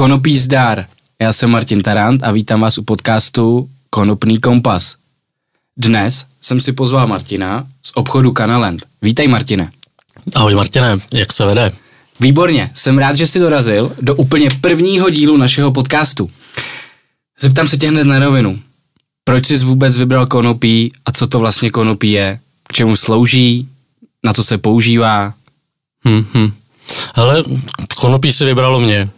Konopí zdar. Já jsem Martin Tarant a vítám vás u podcastu Konopný kompas. Dnes jsem si pozval Martina z obchodu Canaland. Vítej, Martine. Ahoj, Martine, jak se vede? Výborně, jsem rád, že jsi dorazil do úplně prvního dílu našeho podcastu. Zeptám se tě hned na rovinu. Proč jsi vůbec vybral konopí a co to vlastně konopí je? K čemu slouží? Na co se používá? Hele, konopí si vybralo mě.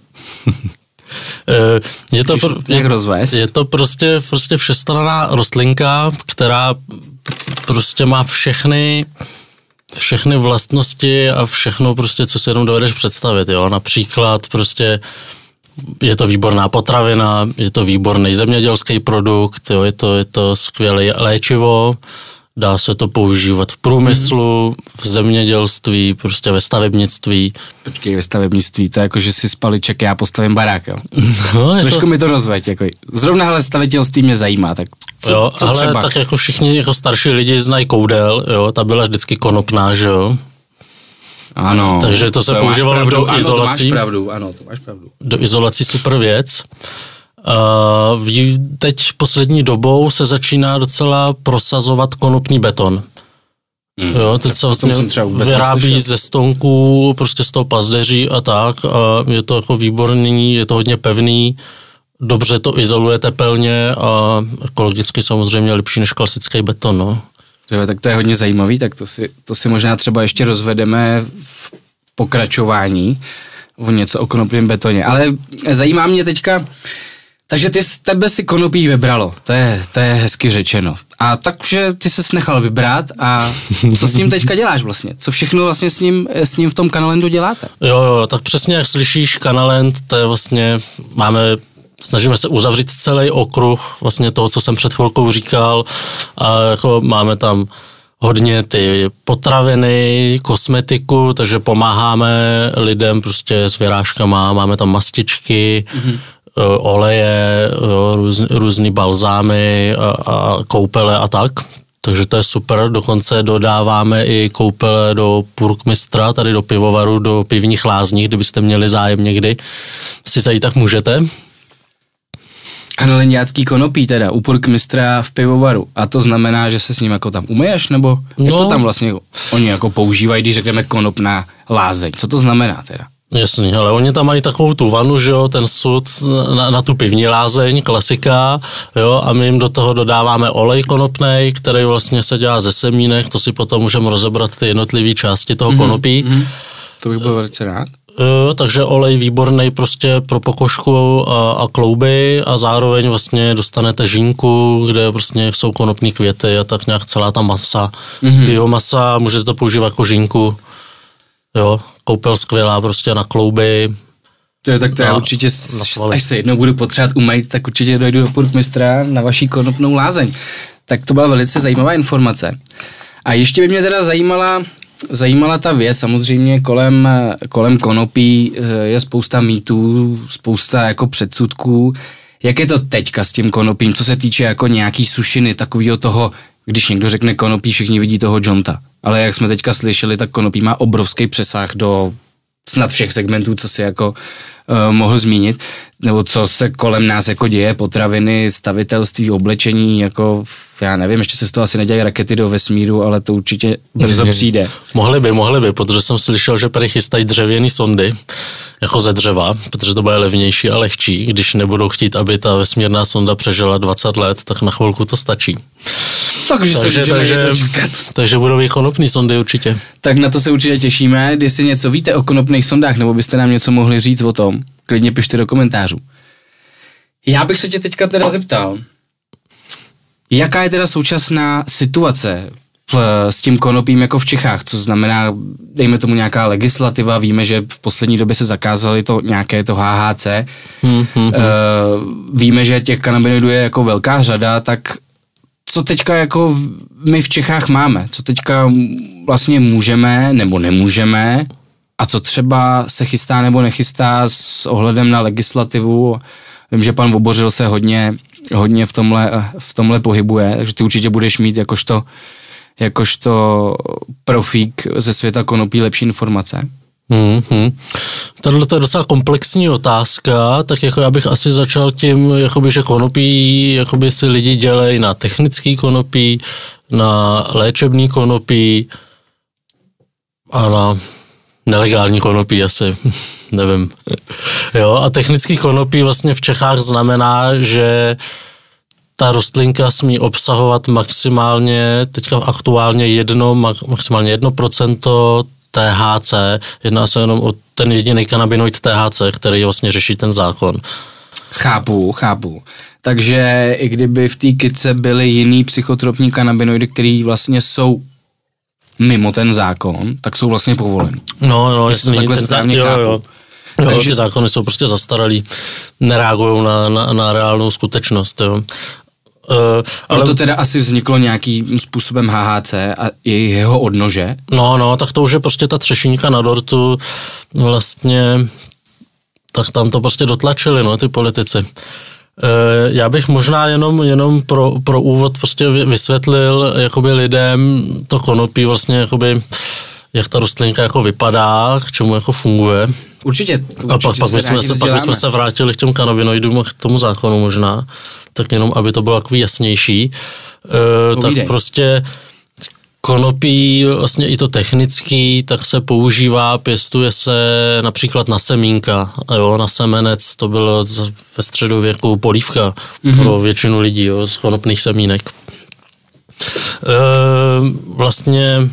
Je to prostě všestranná rostlinka, která prostě má všechny vlastnosti a všechno prostě, co si jenom dovedeš představit, jo. Například prostě je to výborná potravina, je to výborný zemědělský produkt, jo, je to skvělé léčivo, dá se to používat v průmyslu, v zemědělství, prostě ve stavebnictví. Počkej, ve stavebnictví, to je jako, že si spaliček, já postavím barák, jo. No, trošku mi to rozveď, jako. Zrovna ale stavitelství mě zajímá, tak co ale třeba? Tak jako všichni jako starší lidi znají koudel, jo, ta byla vždycky konopná, že jo. Ano. Takže to se používalo do izolací. Ano, to máš pravdu. Do izolací super věc. Teď poslední dobou se začíná docela prosazovat konopný beton. Jo, teď se vlastně vyrábí ze stonků, prostě z toho pazdeří a tak. A je to jako výborný, je to hodně pevný, dobře to izoluje tepelně a ekologicky samozřejmě lepší než klasický beton. No. Tak to je hodně zajímavý, tak to si možná třeba ještě rozvedeme v pokračování o něco o konopném betoně. Ale zajímá mě teďka, takže tebe si konopí vybralo, to je hezky řečeno. A takže ty ses nechal vybrat a co s ním teďka děláš vlastně? Co všechno vlastně s ním v tom Canalandu děláte? Jo, tak přesně jak slyšíš, Canaland, to je vlastně, snažíme se uzavřít celý okruh vlastně toho, co jsem před chvilkou říkal, a jako máme tam hodně ty potraviny, kosmetiku, takže pomáháme lidem prostě s vyrážkama, máme tam mastičky, oleje, různý balzámy a koupele a tak. Takže to je super, dokonce dodáváme i koupele do Purkmistra, tady do pivovaru, do pivních lázní, kdybyste měli zájem někdy, si zajít, tak můžete. Canalandiácký konopí teda, u Purkmistra v pivovaru. A to znamená, že se s ním jako tam umyješ, nebo jak to tam vlastně oni jako používají, když řekneme konopná lázeň? Co to znamená teda? Jasný, ale oni tam mají takovou tu vanu, že jo, ten sud na tu pivní lázeň, klasika, jo, a my jim do toho dodáváme olej konopnej, který vlastně se dělá ze semínek, to si potom můžeme rozebrat ty jednotlivé části toho konopí. To bych byl velice rád. Takže olej výborný prostě pro pokožku a klouby a zároveň vlastně dostanete žínku, kde prostě jsou konopní květy a tak nějak celá ta masa, biomasa, můžete to používat jako žínku, jo, koupel skvělá prostě na klouby. Tak to já určitě, až se jednou budu potřebovat umýt, tak určitě dojdu do Purkmistra na vaší konopnou lázeň. Tak to byla velice zajímavá informace. A ještě by mě teda zajímala ta věc, samozřejmě kolem konopí je spousta mýtů, spousta jako předsudků. Jak je to teďka s tím konopím, co se týče jako nějaký sušiny, takového toho, když někdo řekne konopí, všichni vidí toho džonta. Ale jak jsme teďka slyšeli, tak konopí má obrovský přesah do snad všech segmentů, co si jako mohl zmínit, nebo co se kolem nás jako děje, potraviny, stavitelství, oblečení, jako já nevím, ještě se z toho asi nedělají rakety do vesmíru, ale to určitě brzo přijde. Mohli by, protože jsem slyšel, že tady chystají dřevěný sondy, jako ze dřeva, protože to bude levnější a lehčí, když nebudou chtít, aby ta vesmírná sonda přežila 20 let, tak na chvilku to stačí. Takže budou i konopný sondy určitě. Tak na to se určitě těšíme. Jestli něco víte o konopných sondách, nebo byste nám něco mohli říct o tom, klidně pište do komentářů. Já bych se tě teďka teda zeptal, jaká je teda současná situace s tím konopím jako v Čechách, co znamená, dejme tomu nějaká legislativa, víme, že v poslední době se zakázali nějaké to HHC, víme, že těch kanabinoidů je jako velká řada, tak co teďka jako my v Čechách máme, co teďka vlastně můžeme nebo nemůžeme a co třeba se chystá nebo nechystá s ohledem na legislativu. Vím, že pan Vobořil se hodně v tomhle pohybuje, takže ty určitě budeš mít jakožto profík ze světa konopí lepší informace. Tohle to je docela komplexní otázka, tak jako já bych asi začal tím, jakoby, že konopí jakoby si lidi dělají na technický konopí, na léčebný konopí a na nelegální konopí asi, nevím. Jo, a technický konopí vlastně v Čechách znamená, že ta rostlinka smí obsahovat maximálně, teďka aktuálně maximálně 1% THC, jedná se jenom o ten jediný kanabinoid THC, který vlastně řeší ten zákon. Chápu. Takže i kdyby v té kytce byly jiný psychotropní kanabinoidy, který vlastně jsou mimo ten zákon, tak jsou vlastně povolený. No, jestli takhle správně chápu. Jo. Takže ty zákony jsou prostě zastaralý, nereagují na reálnou skutečnost, jo. Ale to teda asi vzniklo nějakým způsobem HHC a jeho odnože? No, tak to už je prostě ta třešínka na dortu vlastně, tak tam to prostě dotlačili, no, ty politici. Já bych možná jenom pro úvod prostě vysvětlil jakoby lidem to konopí vlastně jakoby, jak ta rostlinka jako vypadá, k čemu jako funguje. Určitě a pak bychom se vrátili k těm kanabinoidům a k tomu zákonu možná, tak jenom, aby to bylo takový jasnější. Tak prostě konopí, vlastně i to technický, tak se používá, pěstuje se například na semínka, jo, na semenec, to bylo ve středověku polívka pro většinu lidí, jo, z konopných semínek. Vlastně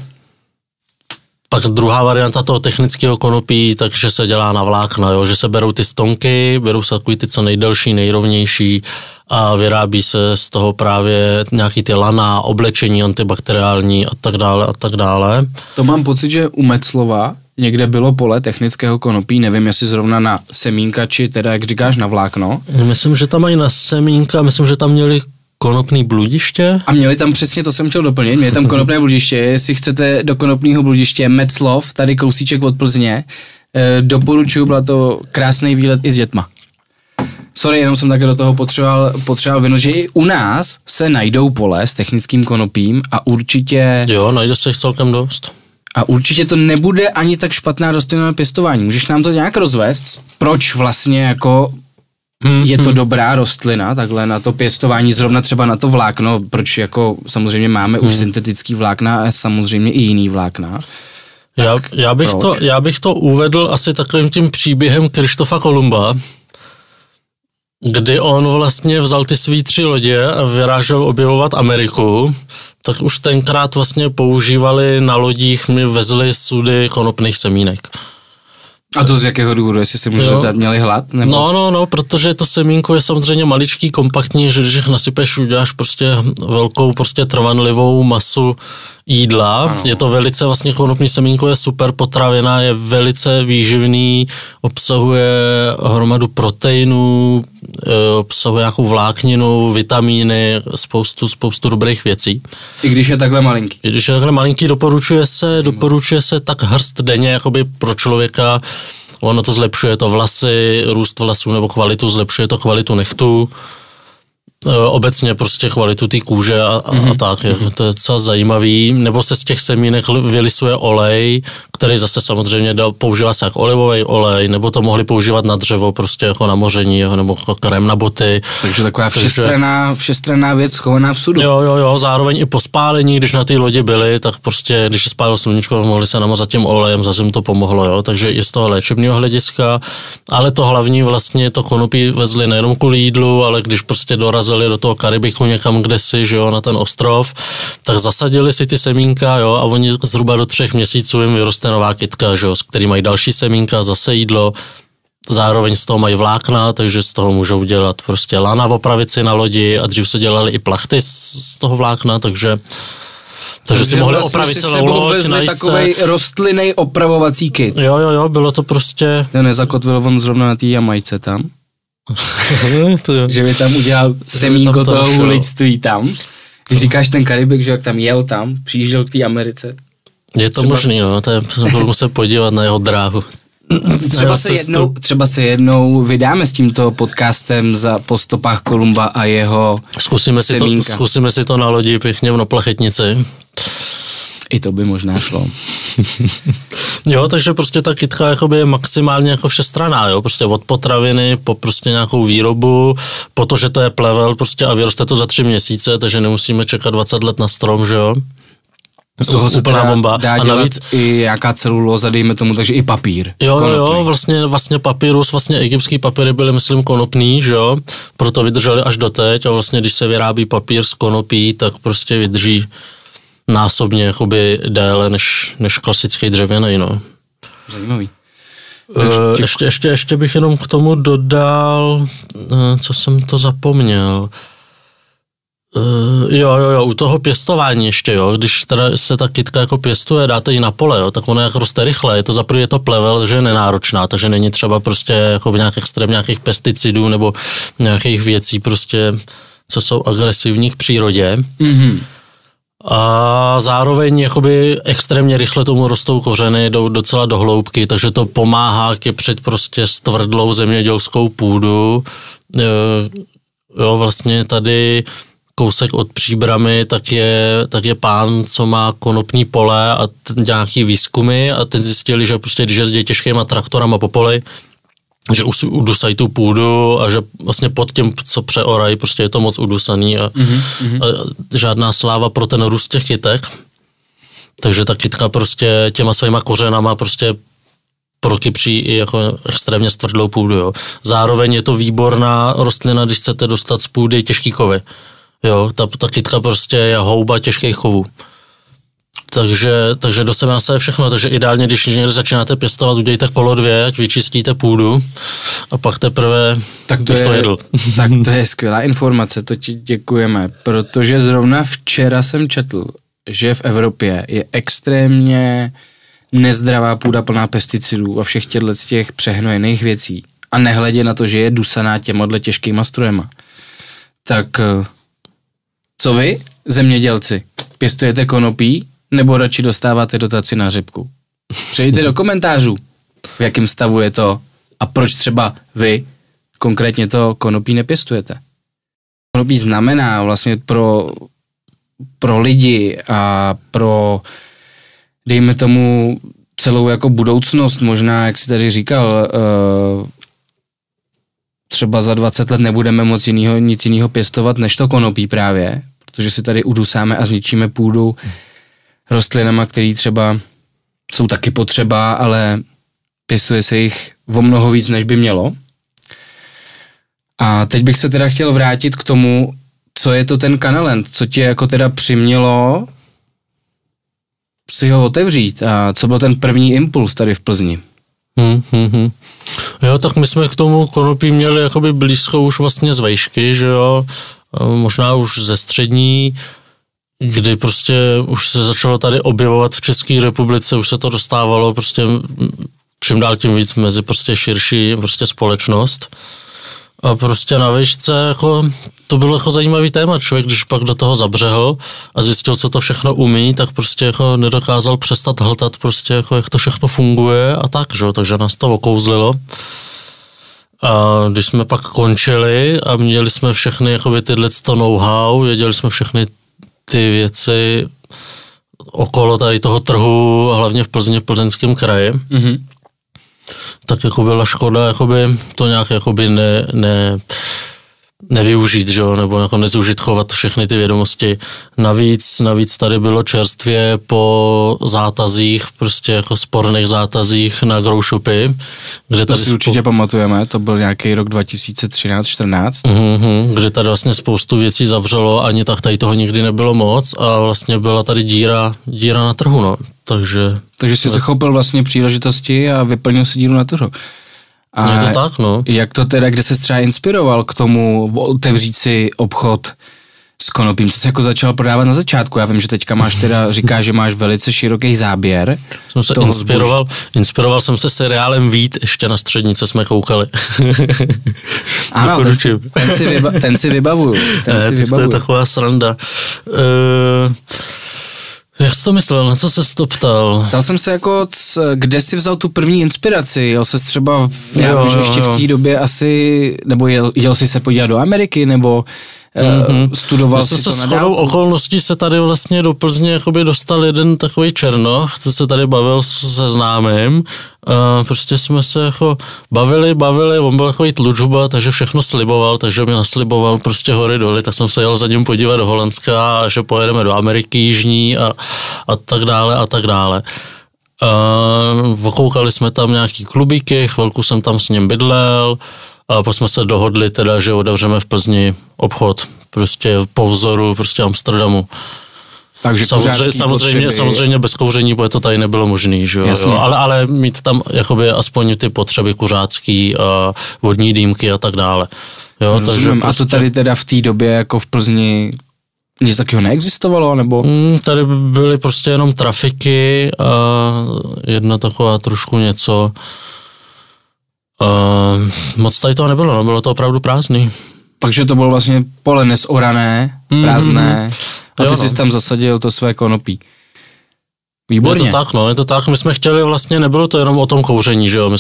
pak druhá varianta toho technického konopí, takže se dělá na vlákna, jo, že se berou ty stonky, berou se takový ty co nejdelší, nejrovnější a vyrábí se z toho právě nějaký ty lana, oblečení antibakteriální a tak dále. To mám pocit, že u Metzlova někde bylo pole technického konopí, nevím, jestli zrovna na semínka, či teda, jak říkáš, na vlákno. Myslím, že tam mají na semínka, myslím, že tam měli konopný bludiště. A měli tam přesně, to jsem chtěl doplnit, měli tam konopné bludiště, jestli chcete do konopného bludiště Metzlov, tady kousíček od Plzně, doporučuji, byla to krásný výlet i s dětma. Sorry, jenom jsem také do toho potřeboval vynout, že i u nás se najdou pole s technickým konopím a určitě... Jo, najde se jich celkem dost. A určitě to nebude ani tak špatná rostlina na pěstování. Můžeš nám to nějak rozvést? Proč vlastně jako je to dobrá rostlina, takhle na to pěstování, zrovna třeba na to vlákno, proč jako samozřejmě máme už syntetický vlákna a samozřejmě i jiný vlákna. Já bych to uvedl asi takovým tím příběhem Krištofa Kolumba, kdy on vlastně vzal ty svý 3 lodě a vyrážel objevovat Ameriku, tak už tenkrát vlastně používali na lodích, mi vezli sudy konopných semínek. A to z jakého důvodu, jestli si můžu zeptat, měli hlad? Nebo? No, protože to semínko je samozřejmě maličký, kompaktní, že když nasypeš, uděláš prostě velkou, prostě trvanlivou masu jídla. Ano. Je to velice, vlastně konopní semínko je super potravina, je velice výživný, obsahuje hromadu proteinů, obsahuje nějakou vlákninu, vitamíny, spoustu dobrých věcí. I když je takhle malinký? I když je takhle malinký, doporučuje se tak hrst denně, jakoby pro člověka. Ono to zlepšuje to vlasy, růst vlasů nebo kvalitu, zlepšuje to kvalitu nechtů. Obecně prostě kvalitu té kůže a tak, to je docela zajímavý. Nebo se z těch semínek vylisuje olej, který zase samozřejmě používá se jako olivový olej, nebo to mohli používat na dřevo, prostě jako na moření, nebo jako krém na boty. Takže taková všestranná věc schovaná v sudu. Jo, zároveň i po spálení, když na té lodi byli, tak prostě, když se spálilo sluníčko, mohli se namazat tím olejem, zase jim to pomohlo, jo, takže i z toho léčebného hlediska, ale to hlavní vlastně to konopí vezli nejenom kvůli jídlu, ale když prostě dorazili do toho Karibiku někam kdesi, že jo, na ten ostrov, tak zasadili si ty semínka, jo, a oni zhruba do 3 měsíců jim vyroste nová kytka, že jo, z který mají další semínka, zase jídlo, zároveň z toho mají vlákna, takže z toho můžou dělat prostě lana v opravici na lodi a dřív se dělali i plachty z toho vlákna, takže si mohli vlastně opravit celou loď, najít se. Takovej rostlinnej opravovací kit. Jo, bylo to prostě... To nezakotvil on zrovna na té Jamajce tam. Že by tam udělal semínko toho lidství tam. Když říkáš ten Karibik, že jak tam jel tam, přijížděl k té Americe. Je to možný, jo, budu muset podívat na jeho dráhu. Třeba se jednou vydáme s tímto podcastem po stopách Kolumba a jeho Zkusíme si to na lodi pěkně na plachetnici. I to by možná šlo. Jo, takže prostě ta kytka jakoby je maximálně jako všestranná, jo, prostě od potraviny po prostě nějakou výrobu, po to, že to je plevel prostě a vyroste to za 3 měsíce, takže nemusíme čekat 20 let na strom, že jo. Z toho se teda bomba. Dá a navíc i jaká celulóza, dejme tomu, takže i papír. Jo, vlastně papírus, vlastně egyptský papíry byly, myslím, konopný, že jo, proto vydrželi až doteď a vlastně, když se vyrábí papír z konopí, tak prostě vydrží násobně jakoby déle než klasický dřevěný, no. Zajímavý. Ještě bych jenom k tomu dodal, co jsem to zapomněl. Jo, u toho pěstování ještě, jo, když teda se ta kytka jako pěstuje, dáte ji na pole, jo, tak ona jako roste rychle, je to plevel, takže je nenáročná, takže není třeba prostě jako nějakých pesticidů nebo nějakých věcí prostě, co jsou agresivní k přírodě. Mm-hmm. A zároveň jakoby extrémně rychle tomu rostou kořeny, jdou docela do hloubky, takže to pomáhá kypřit prostě stvrdlou zemědělskou půdu. Jo, vlastně tady kousek od Příbramy, tak je pán, co má konopní pole a nějaký výzkumy a ten zjistili, že prostě když jezdí těžkýma traktorama po poli, že udusají tu půdu a že vlastně pod tím, co přeorají, prostě je to moc udusaný a žádná sláva pro ten růst těch kytek. Takže ta kytka prostě těma svýma kořenama prostě prokypří i jako extrémně stvrdlou půdu. Jo. Zároveň je to výborná rostlina, když chcete dostat z půdy těžký kovy. Jo, ta kytka prostě je houba těžkých kovů. Takže do sebe nasaje všechno, takže ideálně, když někde začínáte pěstovat, udějte kolo 2, ať vyčistíte půdu a pak teprve bych to jedl. Tak to je skvělá informace, to ti děkujeme, protože zrovna včera jsem četl, že v Evropě je extrémně nezdravá půda plná pesticidů a všech těch přehnojených věcí a nehledě na to, že je dusaná těmhle těžkýma strojema. Tak co vy, zemědělci, pěstujete konopí, nebo radši dostáváte dotaci na řepku? Přejděte do komentářů, v jakém stavu je to a proč třeba vy konkrétně to konopí nepěstujete. Konopí znamená vlastně pro lidi a pro, dejme tomu, celou jako budoucnost, možná, jak jsi tady říkal, třeba za 20 let nebudeme moc nic jiného pěstovat, než to konopí právě, protože si tady udusáme a zničíme půdu rostlinama, které třeba jsou taky potřeba, ale pěstuje se jich o mnoho víc, než by mělo. A teď bych se teda chtěl vrátit k tomu, co je to ten Canalend, co tě jako teda přimělo si ho otevřít a co byl ten první impuls tady v Plzni? Jo, tak my jsme k tomu konopí měli jakoby blízko už vlastně z vejšky, že jo, možná už ze střední, kdy prostě už se začalo tady objevovat v České republice, už se to dostávalo prostě čím dál tím víc mezi prostě širší prostě společnost. A prostě na vejšce jako to bylo jako zajímavý téma. Člověk, když pak do toho zabřehl a zjistil, co to všechno umí, tak prostě jako nedokázal přestat hltat prostě jako jak to všechno funguje a tak, že? Takže nás to okouzlilo. A když jsme pak končili a měli jsme všechny jakoby tyhleto know-how, věděli jsme všechny ty věci okolo tady toho trhu, hlavně v Plzni, v Plzeňském kraji, tak jako byla škoda jakoby to nějak jakoby nevyužít, že jo, nebo jako nezužitkovat všechny ty vědomosti. Navíc tady bylo čerstvě po zátazích, prostě jako sporných zátazích na grow shopy. Kde to si určitě pamatujeme, to byl nějaký rok 2013-14. Kde tady vlastně spoustu věcí zavřelo, ani tak tady toho nikdy nebylo moc a vlastně byla tady díra na trhu, no. Takže jsi zachopil vlastně příležitosti a vyplnil si díru na trhu. A je to tak, no. Jak to teda, kde se třeba inspiroval k tomu otevřít si obchod s konopím? Co jsi jako začal prodávat na začátku? Já vím, že teďka máš teda, říkáš, že máš velice široký záběr. Jsem se inspiroval jsem se seriálem Vít ještě na střední, co jsme koukali. Ano, ten si vybavuju. To je taková sranda. Jak jsi to myslel? Na co ses to ptal? Ptal jsem se jako, kde jsi vzal tu první inspiraci? Jel jsi třeba, já vím, že ještě v té době asi, nebo jel jsi se podívat do Ameriky, nebo studoval si to na shodou okolností se tady vlastně do Plzně jakoby dostal jeden takový černoch, co se tady bavil se známým. Prostě jsme se jako bavili, on byl takový tlučuba, takže všechno sliboval, takže mi nasliboval prostě hory doly, tak jsem se jel za ním podívat do Holandska a že pojedeme do Ameriky jižní a tak dále a tak dále. Okoukali jsme tam nějaký klubíky, chvilku jsem tam s ním bydlel a pak jsme se dohodli teda, že otevřeme v Plzni obchod, prostě po vzoru prostě Amsterdamu. Takže samozřejmě bez kouření, protože to tady nebylo možný, že jo? Ale mít tam jakoby aspoň ty potřeby kuřácký, vodní dýmky a tak dále. Jo, takže prostě... A to tady teda v té době jako v Plzni nic takového neexistovalo, nebo? Tady byly prostě jenom trafiky a jedna taková trošku něco. Moc tady toho nebylo, no, bylo to opravdu prázdný. Takže to bylo vlastně pole nesorané, prázdné a ty jsi tam zasadil to své konopí. Výborně. Je to tak, my jsme chtěli vlastně, nebylo to jenom o tom kouření, že jo,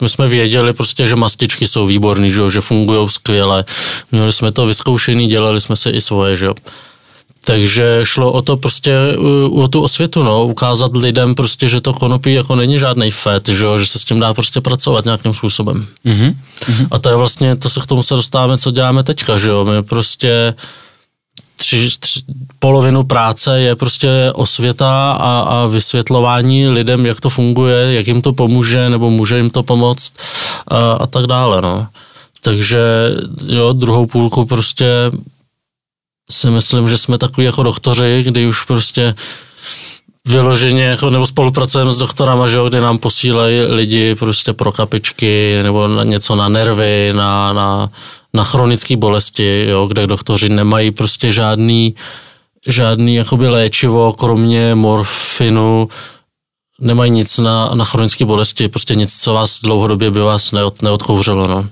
my jsme věděli prostě, že mastičky jsou výborný, že jo, že fungujou skvěle, měli jsme to vyzkoušený, dělali jsme si i svoje, že jo. Takže šlo o to prostě, o tu osvětu, no, ukázat lidem prostě, že to konopí jako není žádnej fet, že jo, že se s tím dá prostě pracovat nějakým způsobem. A to je vlastně, to se k tomu se dostáváme, co děláme teďka, že jo, my prostě polovinu práce je prostě osvěta a vysvětlování lidem, jak to funguje, jak jim to pomůže, nebo může jim to pomoct a tak dále, no. Takže jo, druhou půlku prostě si myslím, že jsme takový jako doktoři, kdy už prostě vyloženě jako nebo spolupracujeme s doktorama, že jo, kdy nám posílají lidi prostě pro kapičky nebo něco na nervy, na chronické bolesti, jo, kde doktoři nemají prostě žádný jakoby léčivo, kromě morfinu, nemají nic na chronické bolesti, prostě nic, co vás dlouhodobě by vás neodkouřilo, no.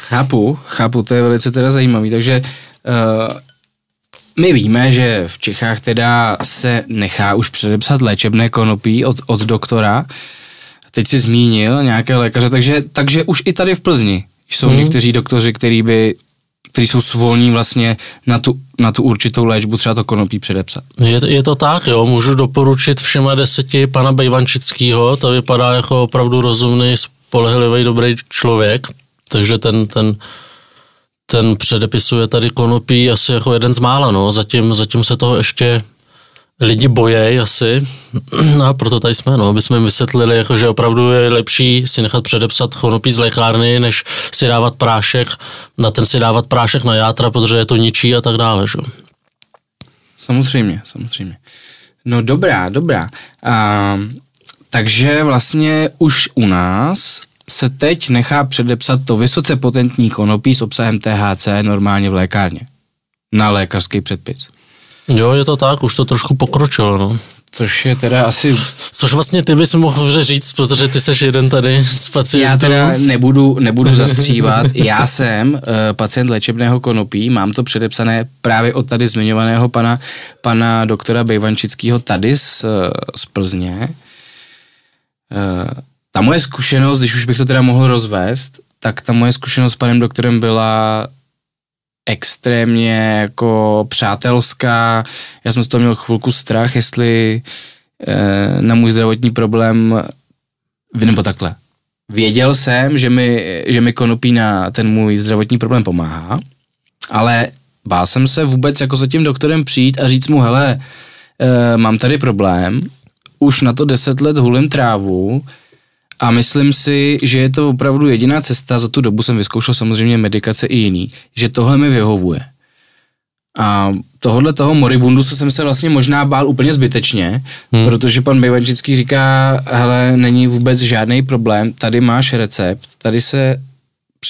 Chápu, to je velice teda zajímavý, takže my víme, že v Čechách teda se nechá už předepsat léčebné konopí od doktora. Teď si zmínil nějaké lékaře, takže už i tady v Plzni jsou někteří doktoři, kteří jsou svolní vlastně na tu určitou léčbu třeba to konopí předepsat. Je to tak, jo, můžu doporučit všema 10 pana Bejvančickýho, to vypadá jako opravdu rozumný, spolehlivý, dobrý člověk, takže ten předepisuje tady konopí asi jako jeden z mála, no, zatím se toho ještě lidi bojejí asi, a proto tady jsme, no, aby jsme jim vysvětlili, jako, že opravdu je lepší si nechat předepsat konopí z lékárny, než si dávat prášek, na játra, protože je to ničí a tak dále, že? Samozřejmě. No dobrá. Takže vlastně už u nás se teď nechá předepsat to vysoce potentní konopí s obsahem THC normálně v lékárně. Na lékařský předpis. Jo, je to tak, už to trošku pokročilo, no. Což je teda asi... Což vlastně ty bys mohl říct, protože ty seš jeden tady z pacientů. Já teda nebudu zastřívat. Já jsem pacient léčebného konopí, mám to předepsané právě od tady zmiňovaného pana doktora Bejvančického tady z Plzně. Ta moje zkušenost, když už bych to teda mohl rozvést, tak ta moje zkušenost s panem doktorem byla extrémně jako přátelská. Já jsem z toho měl chvilku strach, jestli na můj zdravotní problém, nebo takhle. Věděl jsem, že mi konopí na ten můj zdravotní problém pomáhá, ale bál jsem se vůbec jako za tím doktorem přijít a říct mu, hele, mám tady problém, už na to 10 let hulím trávu, a myslím si, že je to opravdu jediná cesta, za tu dobu jsem vyzkoušel samozřejmě medikace i jiný, že tohle mi vyhovuje. A toho moribundusu jsem se vlastně možná bál úplně zbytečně, protože pan Bejvančický říká, hele, není vůbec žádný problém, tady máš recept, tady se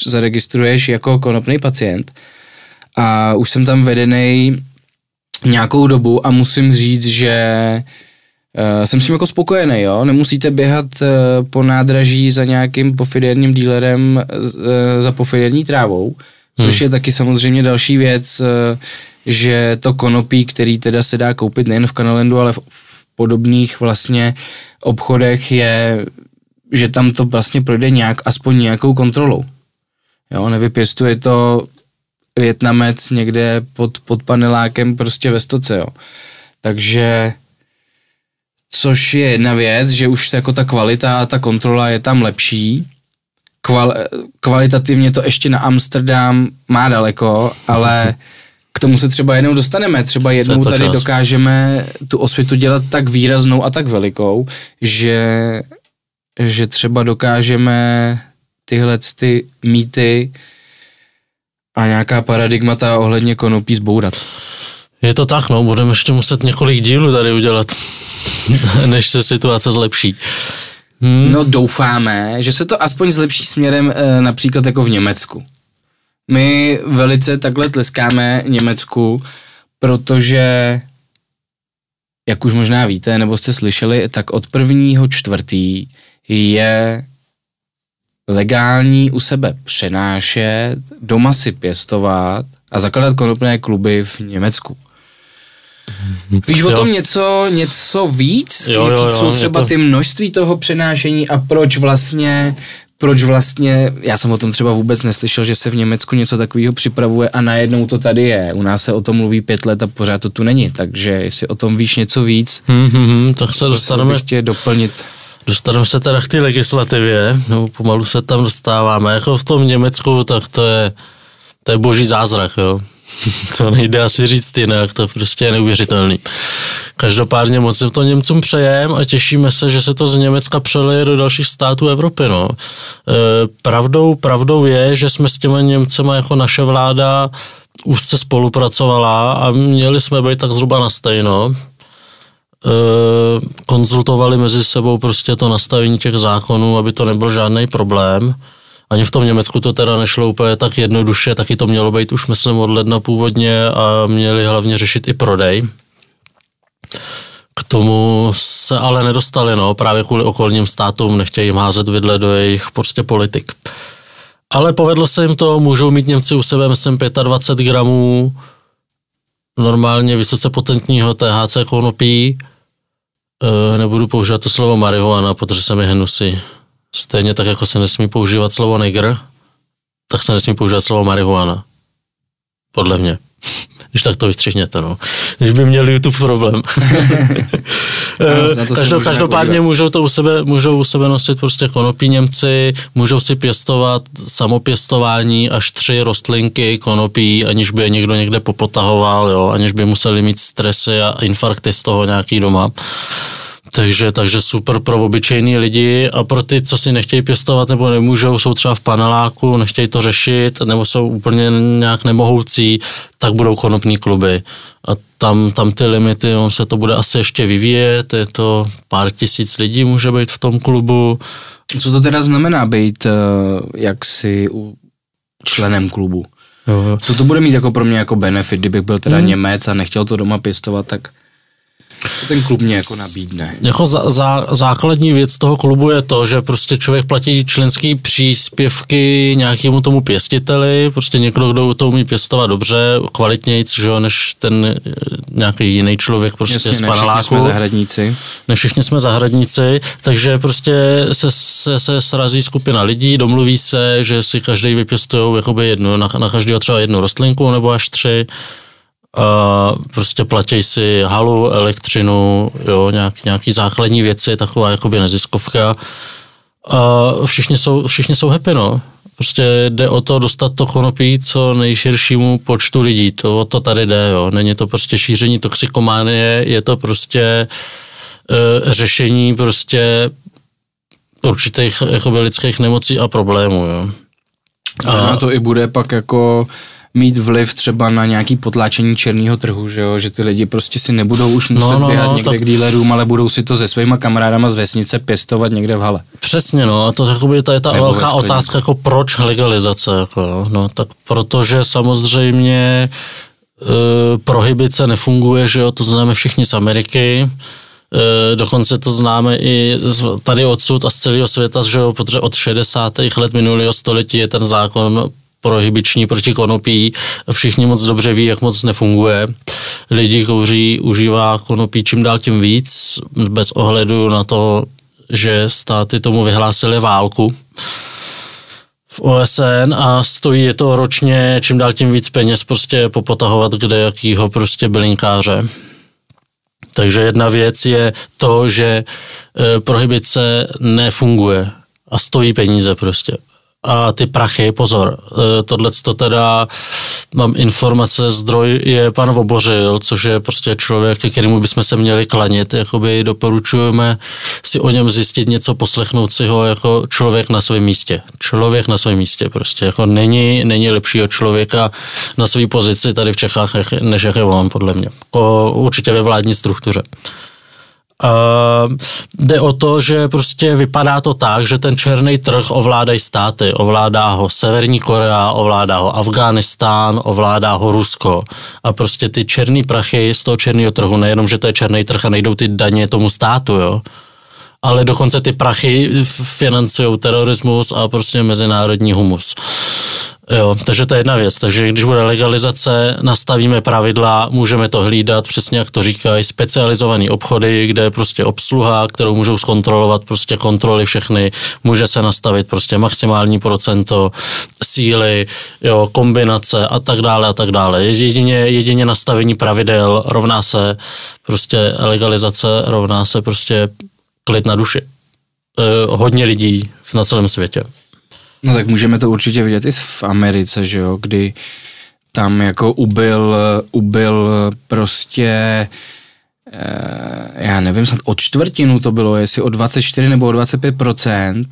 zaregistruješ jako konopný pacient a už jsem tam vedený nějakou dobu a musím říct, že jsem s tím jako spokojený, jo, nemusíte běhat po nádraží za nějakým pofidérním dílerem za pofidérní trávou, což je taky samozřejmě další věc, že to konopí, který teda se dá koupit nejen v Canalandu, ale v podobných vlastně obchodech je, že tam to vlastně projde aspoň nějakou kontrolou. Jo, nevypěstuje to Vietnamec někde pod panelákem prostě ve stoce, jo. Takže, což je jedna věc, že už jako ta kvalita a ta kontrola je tam lepší. Kvalitativně to ještě na Amsterdam má daleko, ale k tomu se třeba jednou dostaneme. Třeba jednou tady dokážeme tu osvětu dělat tak výraznou a tak velikou, že třeba dokážeme tyhle ty mýty a nějaká paradigmata ohledně konopí zbourat. Je to tak, no, budeme ještě muset několik dílů tady udělat, než se situace zlepší. No doufáme, že se to aspoň zlepší směrem například jako v Německu. My velice takhle tleskáme Německu, protože, jak už možná víte, nebo jste slyšeli, tak od 1.4. je legální u sebe přenášet, doma si pěstovat a zakládat konopné kluby v Německu. Víš o tom něco víc? Jaký jsou třeba ty množství toho přenášení a proč vlastně, já jsem o tom třeba vůbec neslyšel, že se v Německu něco takového připravuje a najednou to tady je. U nás se o tom mluví 5 let a pořád to tu není, takže jestli o tom víš něco víc, tak se dostaneme. Doplnit. Dostaneme se teda k té legislativě, no, pomalu se tam dostáváme. Jako v tom Německu, tak to je boží zázrak, jo. To nejde asi říct jinak, to prostě je neuvěřitelný. Každopádně moc to Němcům přejem a těšíme se, že se to z Německa přelije do dalších států Evropy, no. Pravdou je, že jsme s těma Němcema jako naše vláda úzce spolupracovala a měli jsme být tak zhruba na stejno. Konzultovali mezi sebou prostě to nastavení těch zákonů, aby to nebyl žádný problém. Ani v tom Německu to teda nešlo úplně tak jednoduše, taky to mělo být už myslím od ledna původně a měli hlavně řešit i prodej. K tomu se ale nedostali, no, právě kvůli okolním státům, nechtějí jim házet vidle do jejich prostě politik. Ale povedlo se jim to, můžou mít Němci u sebe, myslím, 25 gramů normálně vysoce potentního THC konopí. Nebudu používat to slovo marihuana, protože se mi hnusí. Stejně tak, jako se nesmí používat slovo negr, tak se nesmí používat slovo marihuana. Podle mě. Když tak to vystřihněte, no. Když by měl YouTube problém. Každopádně můžou u sebe nosit prostě konopí Němci, můžou si pěstovat samopěstování až 3 rostlinky konopí, aniž by je někdo někde popotahoval, jo, aniž by museli mít stresy a infarkty z toho nějaký doma. Takže super pro obyčejný lidi a pro ty, co si nechtějí pěstovat nebo nemůžou, jsou třeba v paneláku, nechtějí to řešit nebo jsou úplně nějak nemohoucí, tak budou konopní kluby. A tam ty limity, se to bude asi ještě vyvíjet, je to pár tisíc lidí může být v tom klubu. Co to teda znamená být jaksi členem klubu? Jo. Co to bude mít jako pro mě jako benefit, kdybych byl teda Němec a nechtěl to doma pěstovat, tak ten klub mě jako nabídne. Jako základní věc toho klubu je to, že prostě člověk platí členský příspěvky nějakému tomu pěstiteli, prostě někdo, kdo to umí pěstovat dobře, kvalitnějc, že jo, než ten nějaký jiný člověk prostě z paneláku. Ne všichni jsme zahradníci, takže prostě se srazí skupina lidí, domluví se, že si každý vypěstujou jakoby jednu, na každého třeba jednu rostlinku nebo až 3. Prostě platí si halu, elektřinu, jo, nějaký základní věci, taková jakoby neziskovka. A všichni jsou happy, no. Prostě jde o to dostat to konopí co nejširšímu počtu lidí. O to tady jde, jo. Není to prostě šíření toxikománie, je to prostě řešení prostě určitých jakoby lidských nemocí a problémů, jo. A to i bude pak jako mít vliv třeba na nějaký potláčení černého trhu, že jo? Že ty lidi prostě si nebudou už muset běhat někde k dealerům, ale budou si to se svýma kamarádama z vesnice pěstovat někde v hale. Přesně, no, a to je ta velká otázka, jako proč legalizace, jako, no, tak protože samozřejmě prohibice nefunguje, že jo, to známe všichni z Ameriky, dokonce to známe i tady odsud a z celého světa, že jo, protože od 60. let minulého století je ten zákon prohibiční proti konopí. Všichni moc dobře ví, jak moc nefunguje. Lidi kouří, užívá konopí čím dál tím víc, bez ohledu na to, že státy tomu vyhlásily válku. v OSN a stojí je to ročně čím dál tím víc peněz prostě popotahovat kde jakýho prostě bylinkáře. Takže jedna věc je to, že prohibice nefunguje a stojí peníze prostě. A ty prachy, pozor, tohleto teda mám informace, zdroj je pan Vobořil, což je prostě člověk, kterému bychom se měli klanit, jakoby doporučujeme si o něm zjistit něco, poslechnout si ho jako člověk na svém místě. Člověk na svém místě prostě, jako není lepšího člověka na své pozici tady v Čechách, než jak je on, podle mě. Určitě ve vládní struktuře. Jde o to, že prostě vypadá to tak, že ten černý trh ovládají státy. Ovládá ho Severní Korea, ovládá ho Afghánistán, ovládá ho Rusko. A prostě ty černý prachy z toho černého trhu, nejenom, že to je černý trh a nejdou ty daně tomu státu, jo, ale dokonce ty prachy financují terorismus a prostě mezinárodní humus. Jo, takže to je jedna věc. Takže když bude legalizace, nastavíme pravidla, můžeme to hlídat, přesně jak to říkají, specializované obchody, kde je prostě obsluha, kterou můžou zkontrolovat prostě kontroly všechny, může se nastavit prostě maximální procento síly, jo, kombinace a tak dále a tak dále. Jedině nastavení pravidel rovná se prostě legalizace, rovná se prostě klid na duši. Hodně lidí na celém světě. No tak můžeme to určitě vidět i v Americe, že jo, kdy tam jako ubyl prostě, já nevím, snad o čtvrtinu to bylo, jestli o 24 nebo o 25%,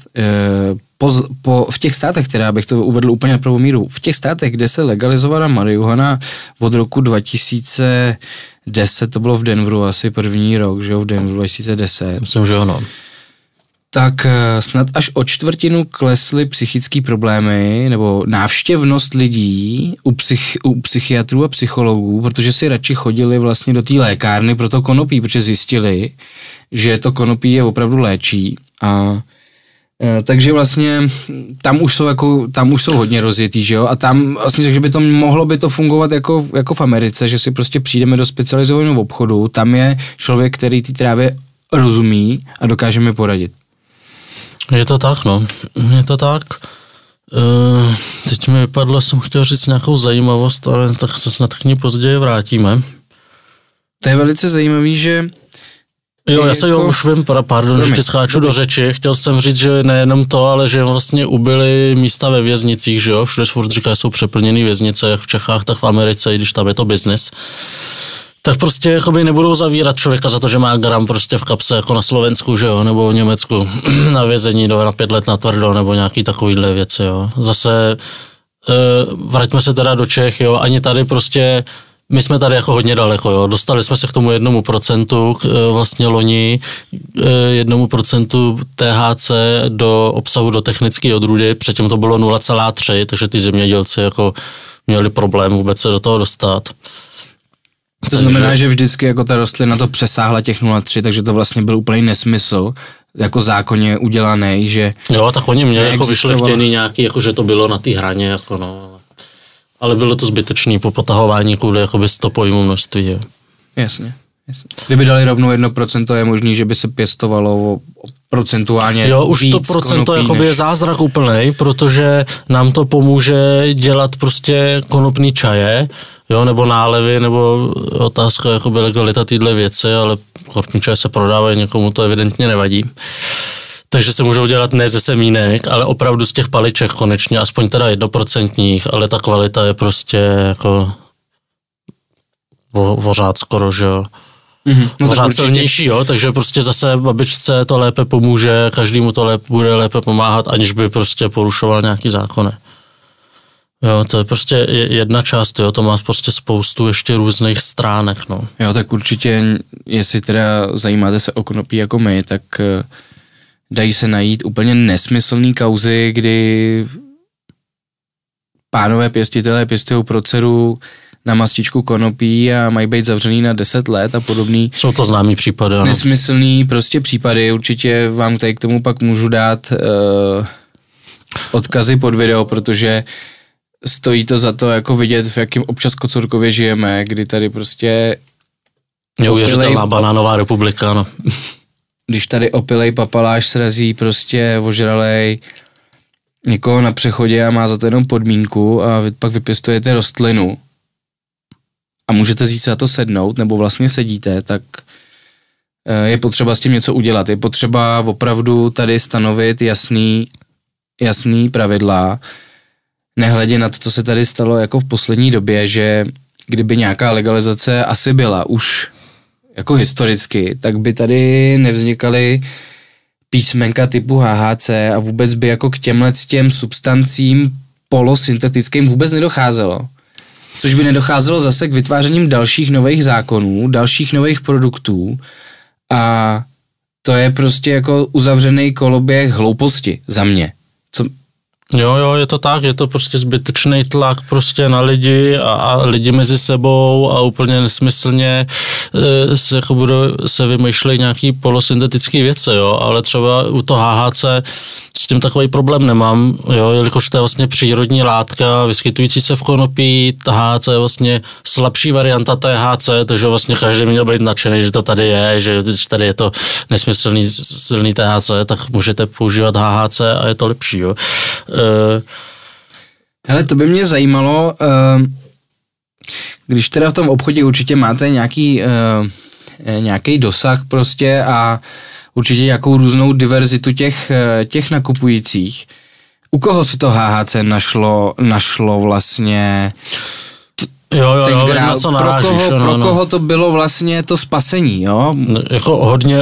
v těch státech, která bych to uvedl úplně na pravou míru, v těch státech, kde se legalizovala marihuana od roku 2010, to bylo v Denveru asi první rok, že jo, v Denveru 2010. Myslím, že ano. Tak snad až o čtvrtinu klesly psychické problémy nebo návštěvnost lidí u psychiatrů a psychologů, protože si radši chodili vlastně do té lékárny pro to konopí, protože zjistili, že to konopí je opravdu léčí. Takže vlastně tam už jsou hodně rozjetý, že jo? A tam vlastně, takže by to mohlo fungovat jako v Americe, že si prostě přijdeme do specializovaného obchodu, tam je člověk, který té trávě rozumí a dokáže mi poradit. Je to tak, no. Je to tak. Teď mi vypadlo, jsem chtěl říct nějakou zajímavost, ale tak se snad k ní později vrátíme. To je velice zajímavý, že... Jo, já se už vím, pardon, že ti skáču do řeči. Chtěl jsem říct, že nejenom to, ale že vlastně ubyly místa ve věznicích, že jo? Všude furt říká, jsou přeplněný věznice, jak v Čechách, tak v Americe, i když tam je to biznis. Tak prostě jakoby nebudou zavírat člověka za to, že má gram prostě v kapse jako na Slovensku, že jo, nebo v Německu na vězení na 5 let na tvrdo, nebo nějaký takovýhle věci, jo. Zase vraťme se teda do Čech, jo, ani tady prostě, my jsme tady jako hodně daleko, jo, dostali jsme se k tomu 1%, vlastně loni 1% THC do obsahu do technické odrůdy, předtím to bylo 0,3, takže ty zemědělci jako měli problém vůbec se do toho dostat. To znamená, že vždycky jako ta rostlina to přesáhla těch 0,3, takže to vlastně byl úplný nesmysl, jako zákonně udělaný, že... Jo, tak oni měli jako vyšlechtěný nějaký, jako že to bylo na té hraně, jako no. Ale bylo to zbytečný po potahování kvůli jakoby stopovýmu množství. Jo. Jasně. Kdyby dali rovnou 1%, je možný, že by se pěstovalo procentuálně. Jo, už to procento jakoby je zázrak úplnej, protože nám to pomůže dělat prostě konopný čaje, jo, nebo nálevy, nebo otázka jakoby legalita týhle věci, ale konopný čaje se prodávají, někomu to evidentně nevadí. Takže se můžou dělat ne ze semínek, ale opravdu z těch paliček konečně, aspoň teda 1%, ale ta kvalita je prostě jako vořád skoro, že jo. No pořád silnější, jo, takže prostě zase babičce to lépe pomůže, každému to bude lépe pomáhat, aniž by prostě porušoval nějaký zákony. Jo, to je prostě jedna část, jo, to má prostě spoustu ještě různých stránek, no. Jo, tak určitě, jestli teda zajímáte se o konopí jako my, tak dají se najít úplně nesmyslný kauzy, kdy pánové pěstitelé pěstují pro dceru na mastičku konopí a mají být zavřený na 10 let a podobný. Jsou to známý případy, ano. Nesmyslný prostě případy, určitě vám tady k tomu pak můžu dát odkazy pod video, protože stojí to za to jako vidět, v jakém občas Kocourkově žijeme, kdy tady prostě... Neuvěřitelná banánová republika, no. Když tady opilej papaláš srazí prostě ožralej někoho na přechodě a má za to jenom podmínku a vy pak vypěstujete rostlinu a můžete jít se za to sednout, nebo vlastně sedíte, tak je potřeba s tím něco udělat. Je potřeba opravdu tady stanovit jasný pravidla, nehledě na to, co se tady stalo jako v poslední době, že kdyby nějaká legalizace asi byla už jako historicky, tak by tady nevznikaly písmenka typu HHC a vůbec by jako k těm substancím polosyntetickým vůbec nedocházelo. Což by nedocházelo zase k vytvářením dalších nových zákonů, dalších nových produktů a to je prostě jako uzavřený koloběh hlouposti za mě. Jo, je to tak, je to prostě zbytečný tlak prostě na lidi a lidi mezi sebou a úplně nesmyslně se vymýšlejí nějaký polosyntetický věci, jo, ale třeba u toho HHC s tím takový problém nemám, jo, jelikož to je vlastně přírodní látka vyskytující se v konopí, HHC je vlastně slabší varianta THC, takže vlastně každý měl být nadšený, že to tady je, že když tady je to nesmyslný silný THC, tak můžete používat HHC a je to lepší, jo. Hele, to by mě zajímalo, když teda v tom obchodě určitě máte nějaký dosah prostě a určitě nějakou různou diverzitu těch nakupujících. U koho se to HHC našlo vlastně ten grál, na co narážíš, pro koho to bylo vlastně to spasení, jo? Jako hodně,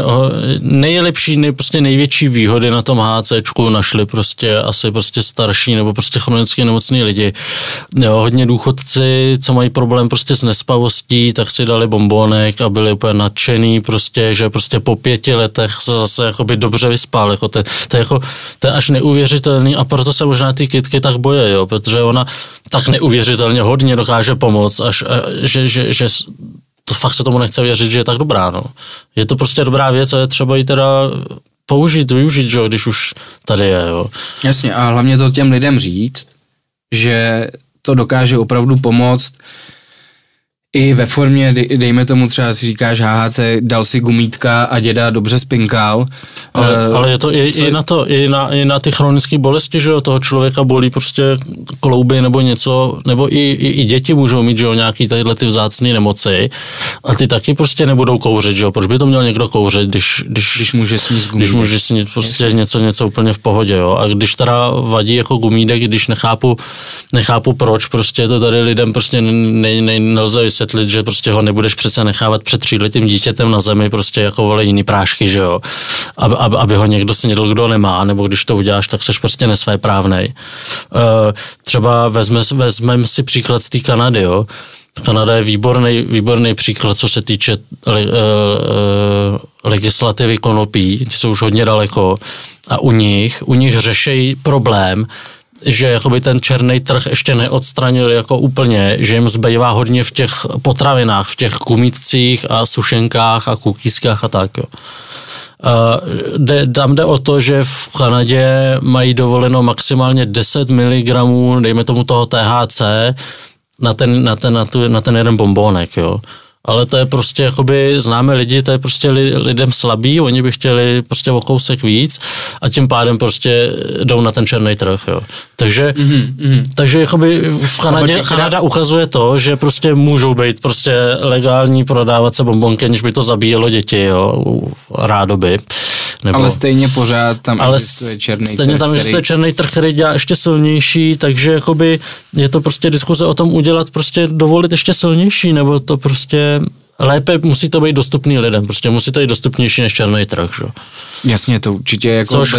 nejlepší, prostě největší výhody na tom HCčku našli prostě asi prostě starší nebo prostě chronicky nemocní lidi. Jo, hodně důchodci, co mají problém prostě s nespavostí, tak si dali bombonek a byli úplně nadšený prostě, že prostě po 5 letech se zase jakoby dobře vyspal, jako to je až neuvěřitelný a proto se možná ty kytky tak boje, jo, protože ona tak neuvěřitelně hodně dokáže pomoct, že to fakt se tomu nechce věřit, že je tak dobrá, no. Je to prostě dobrá věc a je třeba ji teda využít, že jo, když už tady je, jo. Jasně, a hlavně to těm lidem říct, že to dokáže opravdu pomoct i ve formě, dejme tomu třeba, si říkáš HHC, dal si gumítka a děda dobře spinkal. Ale je to i na ty chronické bolesti, že jo, toho člověka bolí prostě klouby nebo něco, nebo i děti můžou mít, že jo, nějaký tadyhle ty vzácné nemoci a ty taky prostě nebudou kouřit, že jo, proč by to měl někdo kouřit, když může snít gumídek. Když může snít prostě něco úplně v pohodě, jo, a když teda vadí jako gumídek, když nechápu proč, prostě to tady lidem prostě nelze vysvětlit, že prostě ho nebudeš přece nechávat před 3letým dítětem na zemi prostě jako vole jiný prášky, že jo, aby ho někdo snědl, kdo nemá, nebo když to uděláš, tak seš prostě nesvéprávnej. Třeba vezmeme si příklad z té Kanady, jo. Kanada je výborný příklad, co se týče legislativy konopí, ty jsou už hodně daleko a u nich řeší problém, že jakoby ten černý trh ještě neodstranili jako úplně, že jim zbývá hodně v těch potravinách, v těch gumítcích a sušenkách a kukískách a tak, jo. Tam jde o to, že v Kanadě mají dovoleno maximálně 10 mg, dejme tomu toho THC, na ten jeden bombónek, jo. Ale to je prostě, jakoby známe lidi, to je prostě lidem slabý, oni by chtěli prostě o kousek víc a tím pádem prostě jdou na ten černý trh, jo. Takže jakoby v Kanada ukazuje to, že prostě můžou být prostě legální prodávat se bombonky, než by to zabíjelo děti, jo, rádoby. Ale stejně pořád tam existuje černý trh. Stejně tam existuje černý trh, který dělá ještě silnější, takže jakoby je to prostě diskuze o tom udělat, prostě dovolit ještě silnější, nebo to prostě lépe musí to být dostupný lidem, prostě musí to být dostupnější než černý trh, že? Jasně, to určitě jako což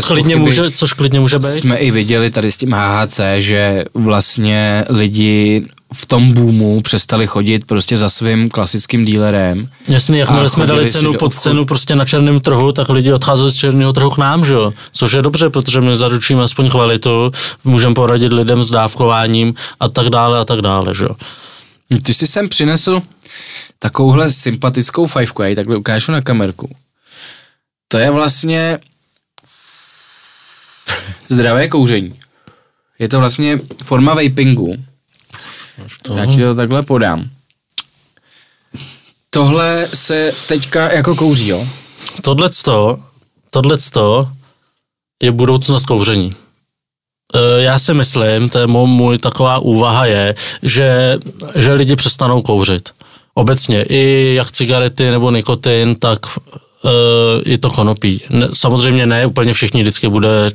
klidně může být. Jsme i viděli tady s tím HHC, že vlastně lidi v tom boomu přestali chodit prostě za svým klasickým dílerem. Jasně, jakmile jsme dali cenu pod cenu prostě na černém trhu, tak lidi odcházeli z černého trhu k nám, že jo? Což je dobře, protože my zaručíme aspoň kvalitu, můžeme poradit lidem s dávkováním a tak dále, že jo? Ty jsi sem přinesl takovouhle sympatickou fajfku, já ji takhle ukážu na kamerku. To je vlastně zdravé kouření. Je to vlastně forma vapingu. Já ti to takhle podám. Tohle se teďka jako kouří, jo? Tohleto je budoucnost kouření. Já si myslím, to je můj taková úvaha je, že lidi přestanou kouřit. Obecně i jak cigarety nebo nikotin, tak je to konopí. Samozřejmě ne, úplně všichni, vždycky bude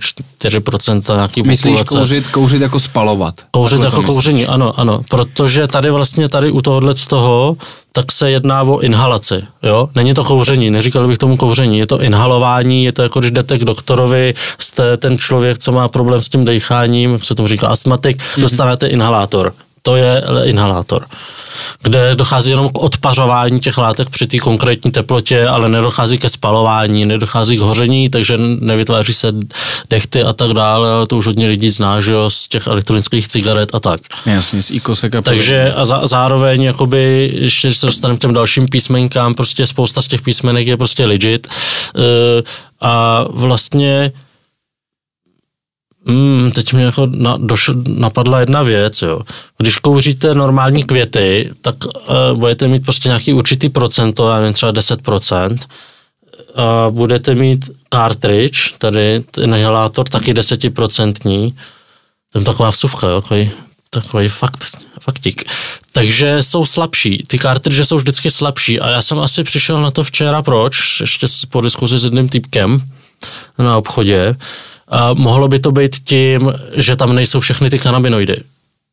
4% nějaký populace. Myslíš kouřit jako spalovat? Kouřit jako kouření, ano, protože tady u tohohle z toho, tak se jedná o inhalaci, jo? Není to kouření, neříkal bych tomu kouření, je to inhalování, je to jako když jdete k doktorovi, jste ten člověk, co má problém s tím dýcháním, jak se tomu říká astmatik, dostanete inhalátor. To je inhalátor, kde dochází jenom k odpařování těch látek při té konkrétní teplotě, ale nedochází ke spalování, nedochází k hoření, takže nevytváří se dechty a tak dále, to už hodně lidí zná, že jo, z těch elektronických cigaret a tak. Jasně, z IQOSek a takže a zároveň, jakoby, ještě se dostaneme k těm dalším písmenkám, prostě spousta z těch písmenek je prostě legit a vlastně teď mě jako napadla jedna věc, jo. Když kouříte normální květy, tak budete mít prostě nějaký určitý procento, já nevím, třeba 10%. A budete mít cartridge, tady inhalátor, taky 10%. To je taková vsuvka, jo, takový faktik. Takže jsou slabší. Ty cartridge jsou vždycky slabší a já jsem asi přišel na to včera, proč, ještě po diskuzi s jedním týpkem na obchodě. A mohlo by to být tím, že tam nejsou všechny ty kanabinoidy.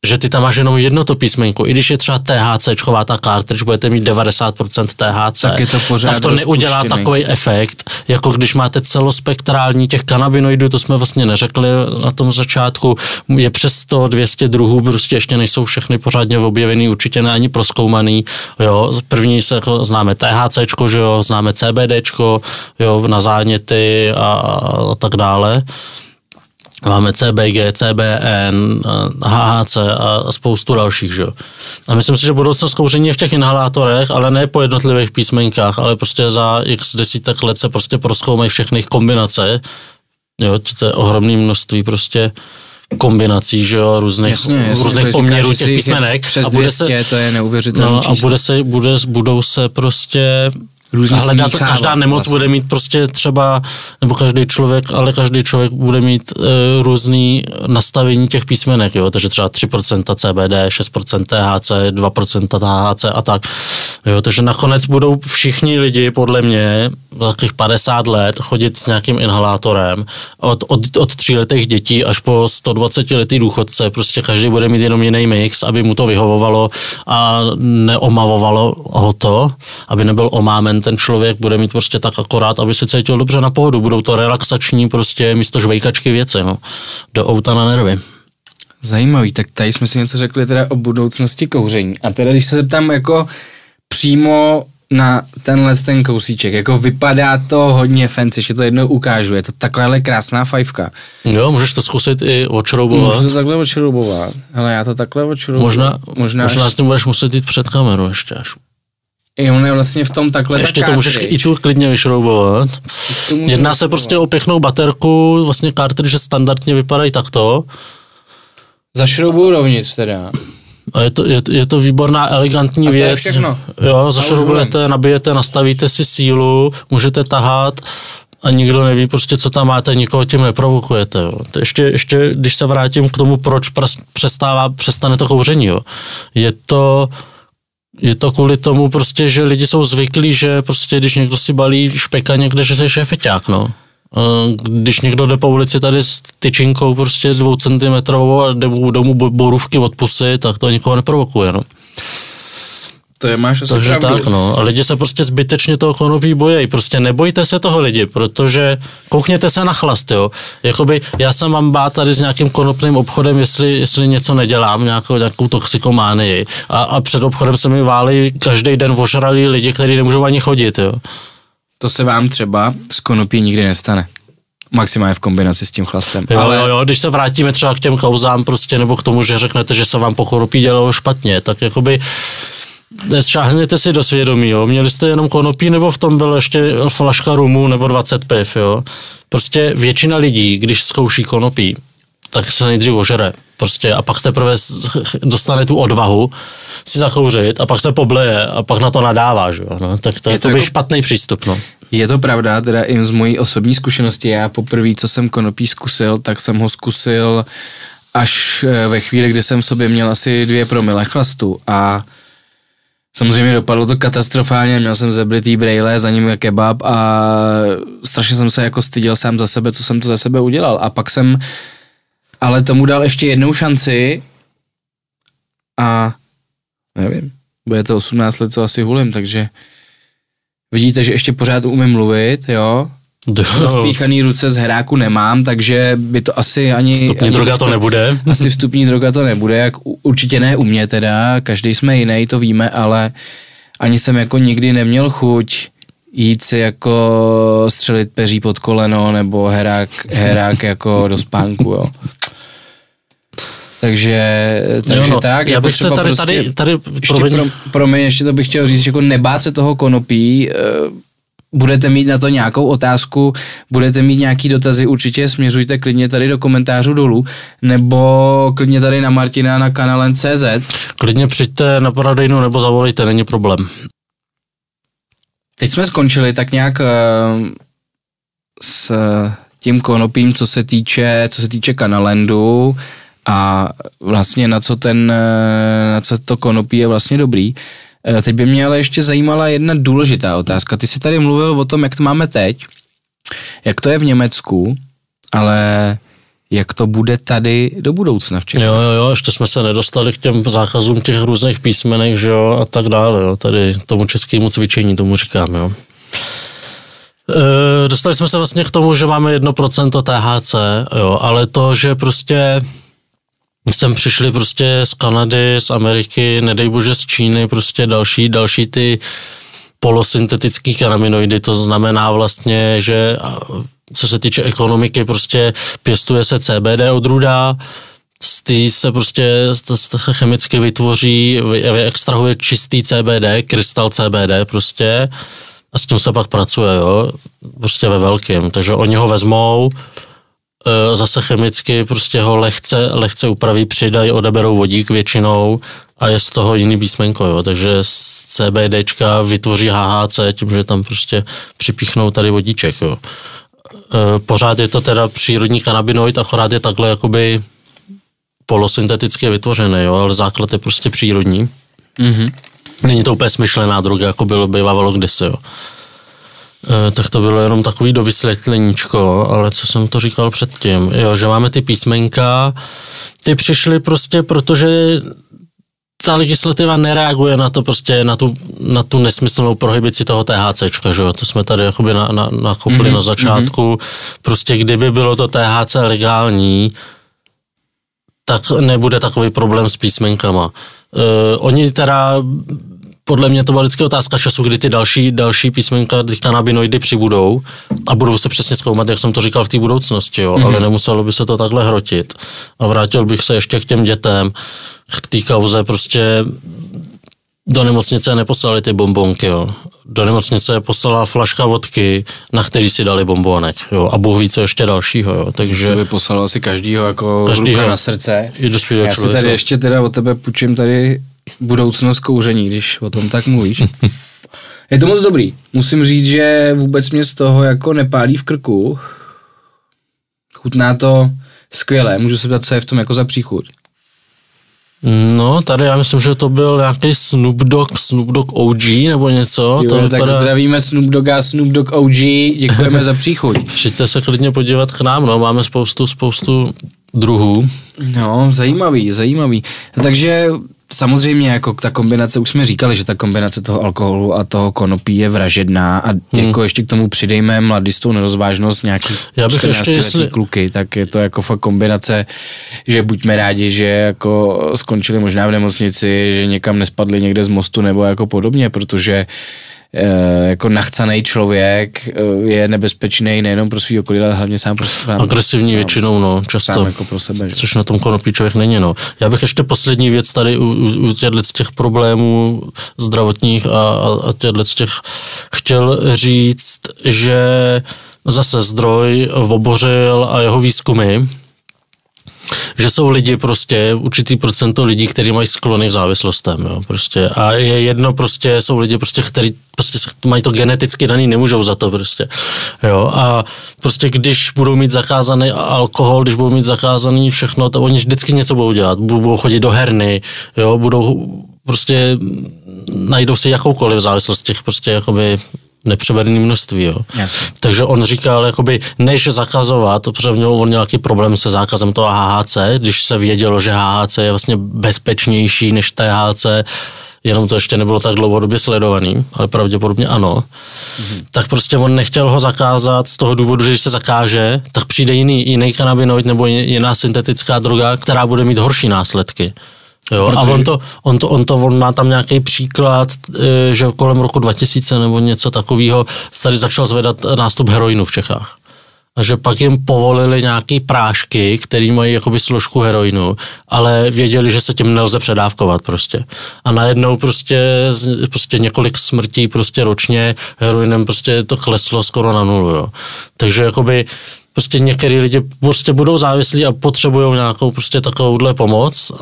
Že ty tam máš jenom jedno to písmenko. I když je třeba THCčková ta cartridge, budete mít 90% THC, tak, je to pořád tak to neudělá takový efekt, jako když máte celospektrální těch kanabinoidů, to jsme vlastně neřekli na tom začátku, je přes 100, 200 druhů, prostě ještě nejsou všechny pořádně objevený, určitě ne ani prozkoumaný, jo, první se jako známe THCčko, že jo, známe CBDčko, jo, na záněty a tak dále. Máme CBG, CBN, HHC a spoustu dalších, že jo. A myslím si, že budoucnost kouření je v těch inhalátorech, ale ne po jednotlivých písmenkách, ale prostě za x desítek let se prostě prozkoumají všechny kombinace, jo, to je ohromné množství prostě kombinací, že jo, různých poměrů těch písmenek. Přes 200, to je neuvěřitelné číslo. A budou se prostě hledat, každá nemoc bude mít prostě třeba, nebo každý člověk bude mít různý nastavení těch písmenek, jo, takže třeba 3% CBD, 6% THC, 2% THC a tak, jo, takže nakonec budou všichni lidi, podle mě, za takových 50 let chodit s nějakým inhalátorem, od 3letých dětí až po 120letý důchodce, prostě každý bude mít jenom jiný mix, aby mu to vyhovovalo a neomavovalo ho to, aby nebyl omámen ten člověk, bude mít prostě tak akorát, aby se cítil dobře na pohodu. Budou to relaxační prostě místo žvejkačky věci, no. Do outa na nervy. Zajímavý, tak tady jsme si něco řekli teda o budoucnosti kouření. A teda když se zeptám jako přímo na ten kousíček, jako vypadá to hodně fancy, že to jednou ukážu, je to takováhle krásná fajfka. Jo, můžeš to zkusit i odšroubovat. Můžu to takhle odšroubovat. Hele, já to takhle odšroubuju. Možná s tím budeš muset jít před kameru ještě až. I on je vlastně v tom takhle ještě to můžeš i tu klidně vyšroubovat. Jedná se prostě o pěknou baterku, vlastně cartridge standardně vypadají takto. Zašroubuju rovnic teda. A je to výborná, elegantní věc. To je všechno. Jo, zašroubujete, nabijete, nastavíte si sílu, můžete tahat a nikdo neví prostě, co tam máte, nikoho tím neprovokujete. Jo. Ještě, když se vrátím k tomu, proč přestane to kouření, jo. Je to kvůli tomu prostě, že lidi jsou zvyklí, že prostě když někdo si balí špeka někde, že se šéfeťák, no. Když někdo jde po ulici tady s tyčinkou prostě 2 centimetrovou a jde mu domů borůvky od pusy, tak to nikoho neprovokuje, no. To je, máš asi takže pravdu. Tak, no. A lidi se prostě zbytečně toho konopí bojí. Prostě nebojte se toho lidi, protože koukněte se na chlast, jo. Jakoby já se mám bát tady s nějakým konopným obchodem, jestli něco nedělám, nějakou toxikománii. A před obchodem se mi válí každý den ožralí lidi, kteří nemůžou ani chodit, jo. To se vám třeba z konopí nikdy nestane. Maximálně v kombinaci s tím chlastem. Jo, když se vrátíme třeba k těm kauzám prostě, nebo k tomu, že řeknete, že se vám po konopí dělalo špatně, tak jakoby šáhněte si do svědomí, jo. Měli jste jenom konopí, nebo v tom byla ještě flaška rumu, nebo 20 piv, jo. Prostě většina lidí, když zkouší konopí, tak se nejdřív ožere. Prostě a pak teprve dostane tu odvahu si zakouřit a pak se pobleje a pak na to nadává, že jo. No, tak to je jako špatný přístup, no. Je to pravda, teda i z mojí osobní zkušenosti. Já poprvé, co jsem konopí zkusil, tak jsem ho zkusil až ve chvíli, kdy jsem v sobě měl asi 2 promile chlastu a samozřejmě dopadlo to katastrofálně, měl jsem zeblitý brejle, za ním kebab a strašně jsem se jako styděl sám za sebe, co jsem to za sebe udělal. A pak jsem ale tomu dal ještě jednou šanci a nevím, bude to 18 let, co asi hulím, takže vidíte, že ještě pořád umím mluvit, jo. Rozpíchaný ruce z heráku nemám, takže by to asi ani... Vstupní droga to nebude. Asi vstupní droga to nebude, jak určitě ne u mě teda, každý jsme jiný, to víme, ale ani jsem jako nikdy neměl chuť jít si jako střelit peří pod koleno nebo herák jako do spánku, jo. Takže no, tak. Já bych se tady pro mě ještě to bych chtěl říct, že jako nebát se toho konopí, budete mít na to nějakou otázku, budete mít nějaký dotazy, určitě směřujte klidně tady do komentářů dolů, nebo klidně tady na Martina na kanalen.cz. Klidně přijďte na Paradejnu nebo zavolejte, není problém. Teď jsme skončili tak nějak s tím konopím, co se týče Kanalandu a vlastně na co to konopí je vlastně dobrý. Teď by mě ale ještě zajímala jedna důležitá otázka. Ty jsi tady mluvil o tom, jak to máme teď, jak to je v Německu, ale jak to bude tady do budoucna v Čechách. Jo, ještě jsme se nedostali k těm zákazům těch různých písmenek, že jo, a tak dále, jo, tady tomu českému cvičení, tomu říkám, jo. Dostali jsme se vlastně k tomu, že máme 1% THC, jo, ale to, že prostě sem přišli prostě z Kanady, z Ameriky, nedej bože z Číny, prostě další ty polosyntetický kanabinoidy, to znamená vlastně, že co se týče ekonomiky, prostě pěstuje se CBD odrůda, z té se prostě chemicky vytvoří, extrahuje čistý CBD, krystal CBD prostě a s tím se pak pracuje, jo, prostě ve velkém, takže oni ho vezmou, zase chemicky prostě ho lehce upraví, přidají, odeberou vodík většinou a je z toho jiný písmenko, jo, takže z CBDčka vytvoří HHC tím, že tam prostě připíchnou tady vodíček, jo. Pořád je to teda přírodní kanabinoid, akorát je takhle jakoby polosynteticky vytvořený, jo, ale základ je prostě přírodní. Mm-hmm. Není to úplně smyšlená droga, jako bývalo kdysi, jo. Tak to bylo jenom takový dovysvětleníčko, ale co jsem to říkal předtím, jo, že máme ty písmenka, ty přišly prostě, protože ta legislativa nereaguje na to prostě, na tu nesmyslnou prohibici toho THCčka, že jo, to jsme tady jakoby nakopli na začátku, prostě kdyby bylo to THC legální, tak nebude takový problém s písmenkama. Oni teda, podle mě to byla vždycky otázka času, kdy ty další písmenka, ty kanabinoidy přibudou a budou se přesně zkoumat, jak jsem to říkal, v té budoucnosti, jo, ale nemuselo by se to takhle hrotit. A vrátil bych se ještě k těm dětem, k té kauze, prostě do nemocnice neposlali ty bombonky, jo. Do nemocnice poslala flaška vodky, na který si dali bombonek, jo, a Bůh ví, co ještě dalšího, jo, takže... To by poslalo asi každýho jako ruka na srdce. Já si tady ještě teda od tebe půjčím tady budoucnost kouření, když o tom tak mluvíš. Je to moc dobrý. Musím říct, že vůbec mě z toho jako nepálí v krku. Chutná to skvěle. Můžu se ptát, co je v tom jako za příchuť. No, tady já myslím, že to byl nějaký Snoop Dogg OG nebo něco. Jo, to tak zdravíme Snoop Dogg OG, děkujeme za příchuť. Přijďte se klidně podívat k nám, no, máme spoustu druhů. No, zajímavý. Takže samozřejmě jako ta kombinace, už jsme říkali, že ta kombinace toho alkoholu a toho konopí je vražedná a jako ještě k tomu přidejme mladistou nerozvážnost nějakých 14letý kluky, tak je to jako fakt kombinace, že buďme rádi, že jako skončili možná v nemocnici, že někam nespadli někde z mostu nebo jako podobně, protože jako nachcanej člověk je nebezpečný nejenom pro svý okolí, ale hlavně sám pro sebe. Agresivní většinou, no, často. Jako pro sebe. Což na tom konopí člověk není, no. Já bych ještě poslední věc tady u těch problémů zdravotních a těch chtěl říct, že zase zdroj Vobořil a jeho výzkumy, že jsou lidi prostě, určitý procento lidí, kteří mají sklony k závislostem, jo, prostě. A je jedno prostě, jsou lidi prostě, kteří prostě mají to geneticky daný, nemůžou za to prostě, jo. A prostě když budou mít zakázaný alkohol, když budou mít zakázaný všechno, to oni vždycky něco budou dělat, budou chodit do herny, jo, budou prostě najdou si jakoukoliv závislost těch prostě jakoby nepřeberný množství, jo. Yes. Takže on říkal, jakoby, než zakazovat, protože on nějaký problém se zákazem toho HHC, když se vědělo, že HHC je vlastně bezpečnější než THC, jenom to ještě nebylo tak dlouhodobě sledovaný, ale pravděpodobně ano, tak prostě on nechtěl ho zakázat z toho důvodu, že když se zakáže, tak přijde jiný kanabinoid nebo jiná syntetická droga, která bude mít horší následky. Jo, protože... A on má tam nějaký příklad, že kolem roku 2000 nebo něco takového tady začal zvedat nástup heroinu v Čechách. A že pak jim povolili nějaký prášky, který mají jakoby složku heroinu, ale věděli, že se tím nelze předávkovat prostě. A najednou prostě několik smrtí prostě ročně heroinem prostě to kleslo skoro na nulu, jo. Takže jakoby prostě některý lidi prostě budou závislí a potřebují nějakou prostě takovouhle pomoc.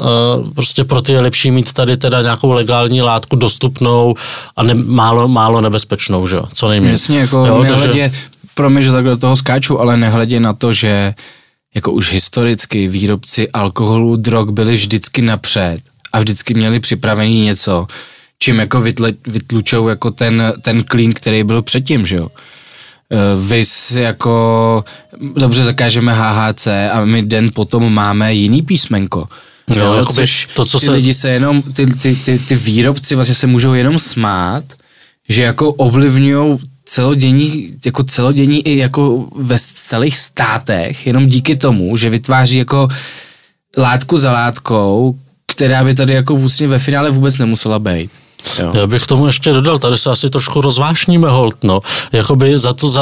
Prostě proto je lepší mít tady teda nějakou legální látku dostupnou a málo nebezpečnou, že jo, co nejméně. Jasně, jako nehledě, promiň, že takhle do toho skáču, ale nehledě na to, že jako už historicky výrobci alkoholu, drog byli vždycky napřed a vždycky měli připravený něco, čím jako vytlučou jako ten clean, který byl předtím, že jo. Vys jako, dobře zakážeme HHC a my den potom máme jiný písmenko. Jo, což to, co ty lidi se jenom, ty výrobci vlastně se můžou jenom smát, že jako ovlivňujou celodění i jako ve celých státech, jenom díky tomu, že vytváří jako látku za látkou, která by tady jako vlastně ve finále vůbec nemusela být. Jo. Já bych tomu ještě dodal, tady se asi trošku rozvášníme holt, no. Jakoby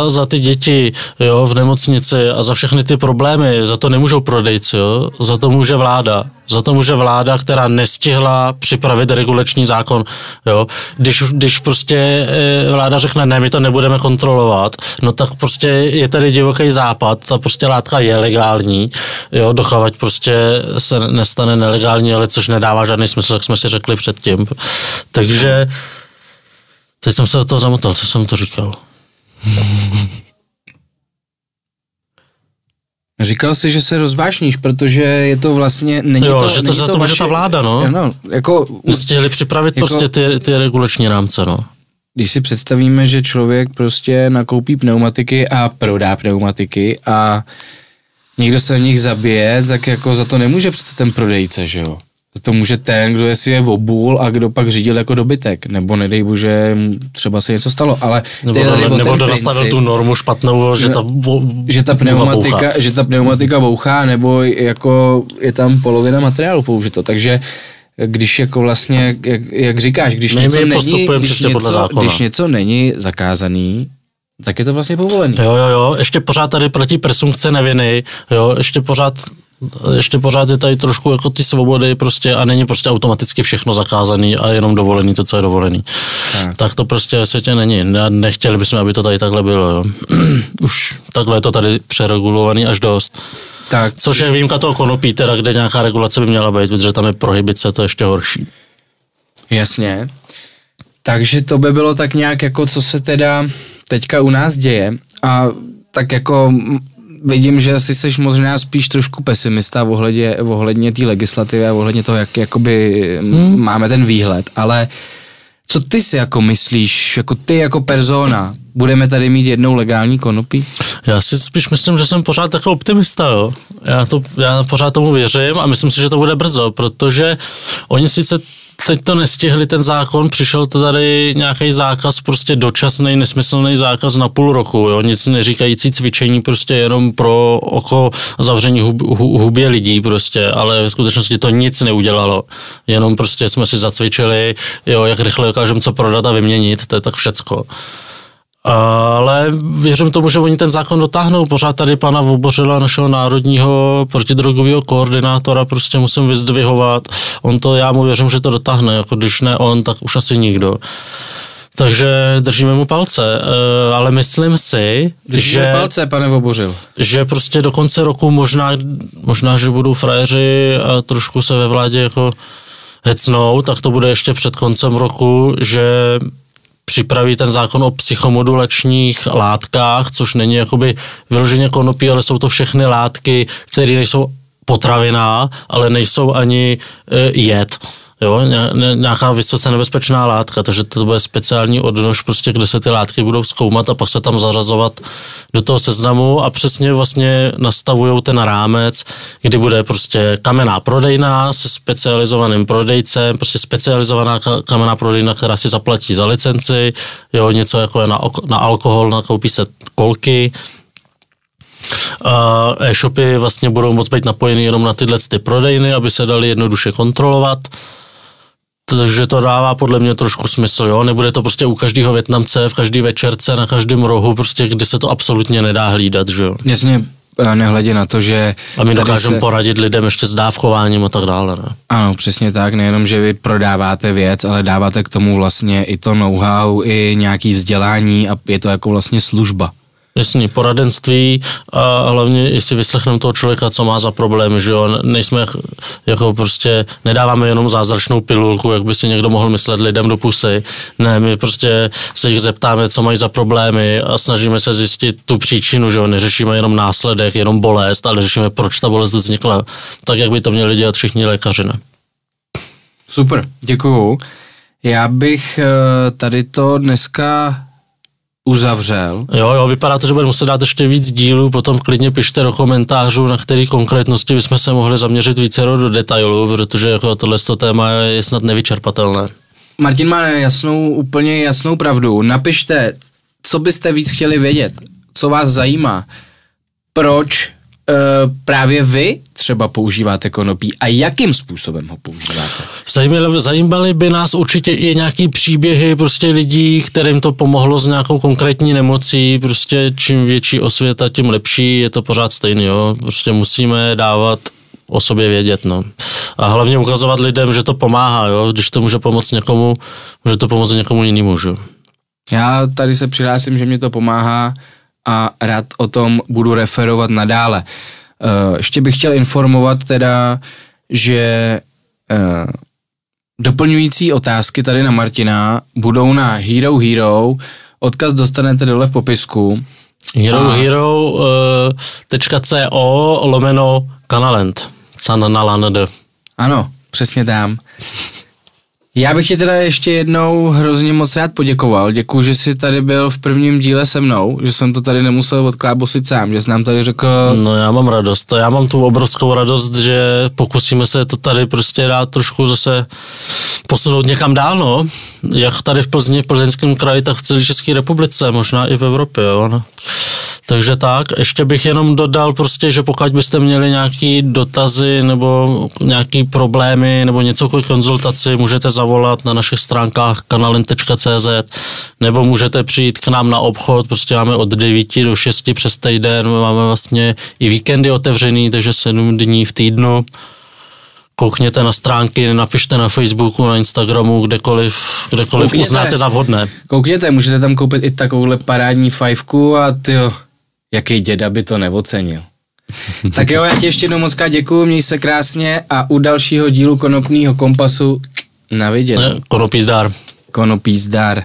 za ty děti, jo, v nemocnici a za všechny ty problémy, za to nemůžou prodejci, jo, za to může vláda. Za to může vláda, která nestihla připravit regulační zákon, jo. Když prostě vláda řekne, ne, my to nebudeme kontrolovat, no tak prostě je tady divoký západ, ta prostě látka je legální, jo, dokávat prostě se nestane nelegální, ale což nedává žádný smysl, jak jsme si řekli předtím. Takže teď jsem se do toho zamotal, co jsem to říkal. Říkal jsi, že se rozvášníš, protože je to vlastně, není jo, to... že to za to může ta vláda, no. No jako... Chtěli připravit jako, prostě ty regulační rámce, no. Když si představíme, že člověk prostě nakoupí pneumatiky a prodá pneumatiky a někdo se na nich zabije, tak jako za to nemůže přece ten prodejce, že jo? To může ten, kdo si je obul a kdo pak řídil jako dobytek, nebo nedej bože, třeba se něco stalo, ale nebo nastavil tu normu špatnou, že ta pneumatika bouchá, nebo jako je tam polovina materiálu použito, takže když jako vlastně, jak říkáš, když něco není zakázaný, tak je to vlastně povolený. Jo, ještě pořád tady platí presumpce neviny, jo, ještě pořád je tady trošku jako ty svobody prostě a není prostě automaticky všechno zakázaný a jenom dovolený to, co je dovolený. Tak to prostě ve světě není. Nechtěli bychom, aby to tady takhle bylo. Jo. Už takhle je to tady přeregulovaný až dost. Tak, což je výjimka toho konopí, teda, kde nějaká regulace by měla být, protože tam je prohibice, to je ještě horší. Jasně. Takže to by bylo tak nějak jako, co se teda teďka u nás děje a tak jako vidím, že asi seš možná spíš trošku pesimista ohledně té legislativy a ohledně toho, jak jakoby máme ten výhled, ale co ty si jako myslíš, jako ty jako persona, budeme tady mít jednou legální konopí? Já si spíš myslím, že jsem pořád jako optimista, jo. Já pořád tomu věřím a myslím si, že to bude brzo, protože oni sice teď to nestihli, ten zákon, přišel to tady nějaký zákaz, prostě dočasný, nesmyslný zákaz na půl roku, jo, nic neříkající cvičení, prostě jenom pro oko zavření hubě lidí prostě, ale v skutečnosti to nic neudělalo, jenom prostě jsme si zacvičili, jo, jak rychle dokážeme co prodat a vyměnit, to je tak všecko. Ale věřím tomu, že oni ten zákon dotáhnou. Pořád tady pana Vobořila, našeho národního protidrogového koordinátora, prostě musím vyzdvihovat. Já mu věřím, že to dotáhne, jako když ne on, tak už asi nikdo. Takže držíme mu palce, ale myslím si, držíme palce, pane Vobořil. Že prostě do konce roku možná, že budou frajeři a trošku se ve vládě jako hecnou, tak to bude ještě před koncem roku, že připraví ten zákon o psychomodulačních látkách, což není jakoby vyloženě konopí, ale jsou to všechny látky, které nejsou potravina, ale nejsou ani jed. Jo, nějaká vysoce nebezpečná látka, takže to bude speciální odnož, prostě, kde se ty látky budou zkoumat a pak se tam zařazovat do toho seznamu a přesně vlastně nastavujou ten rámec, kdy bude prostě kamenná prodejna se specializovaným prodejcem, prostě specializovaná kamenná prodejna, která si zaplatí za licenci, jo, něco jako je na alkohol, nakoupí se kolky. E-shopy vlastně budou moct být napojeny jenom na tyhle ty prodejny, aby se dali jednoduše kontrolovat. Takže to dává podle mě trošku smysl, jo? Nebude to prostě u každého Vietnamce, v každý večerce, na každém rohu, prostě kde se to absolutně nedá hlídat, že jo? Jasně, nehledě na to, že... A my dokážeme poradit lidem ještě s dávkováním a tak dále, ne? Ano, přesně tak, nejenom, že vy prodáváte věc, ale dáváte k tomu vlastně i to know-how, i nějaký vzdělání a je to jako vlastně služba. Jasný, poradenství a hlavně i si vyslechneme toho člověka, co má za problémy, že jo, nejsme jako prostě, nedáváme jenom zázračnou pilulku, jak by si někdo mohl myslet lidem do pusy, ne, my prostě se jich zeptáme, co mají za problémy a snažíme se zjistit tu příčinu, že jo, neřešíme jenom následek, jenom bolest, ale řešíme, proč ta bolest vznikla, tak jak by to měli dělat všichni lékaři, ne? Super, děkuju. Já bych tady to dneska uzavřel. Jo, vypadá to, že budeme muset dát ještě víc dílů, potom klidně pište do komentářů, na který konkrétnosti bychom se mohli zaměřit více do detailu, protože jako tohleto téma je snad nevyčerpatelné. Martin má úplně jasnou pravdu. Napište, co byste víc chtěli vědět, co vás zajímá, proč právě vy třeba používáte konopí a jakým způsobem ho používáte. Zajímaly by nás určitě i nějaký příběhy prostě lidí, kterým to pomohlo s nějakou konkrétní nemocí, prostě čím větší osvěta, tím lepší, je to pořád stejný, jo, prostě musíme dávat o sobě vědět, no. A hlavně ukazovat lidem, že to pomáhá, jo, když to může pomoct někomu, může to pomoct někomu jinému, že jo. Já tady se přihlásím, že mě to pomáhá a rád o tom budu referovat nadále. Ještě bych chtěl informovat teda, že doplňující otázky tady na Martina budou na Hero. Odkaz dostanete dole v popisku. Hero.co/Kanalent. Ano, přesně tam. Já bych ti teda ještě jednou hrozně moc rád poděkoval. Děkuju, že jsi tady byl v prvním díle se mnou, že jsem to tady nemusel odklábosit sám, že jsi nám tady řekl... No já mám radost, já mám tu obrovskou radost, že pokusíme se to tady prostě dát trošku zase posunout někam dál, no. Jak tady v Plzni, v Plzeňském kraji, tak v celé České republice, možná i v Evropě, jo. No. Takže tak, ještě bych jenom dodal prostě, že pokud byste měli nějaký dotazy nebo nějaký problémy nebo něco k konzultaci, můžete zavolat na našich stránkách kanalent.cz nebo můžete přijít k nám na obchod, prostě máme od 9 do 6 přes týden, máme vlastně i víkendy otevřený, takže 7 dní v týdnu. Koukněte na stránky, napište na Facebooku, na Instagramu, kdekoliv uznáte za vhodné. Koukněte, můžete tam koupit i takovouhle parádní fajfku a tyjo, jaký děda by to neocenil. Tak jo, já ti ještě jednou moc děkuju, měj se krásně a u dalšího dílu Konopného kompasu na viděnou. Konopí zdar. Konopí zdar.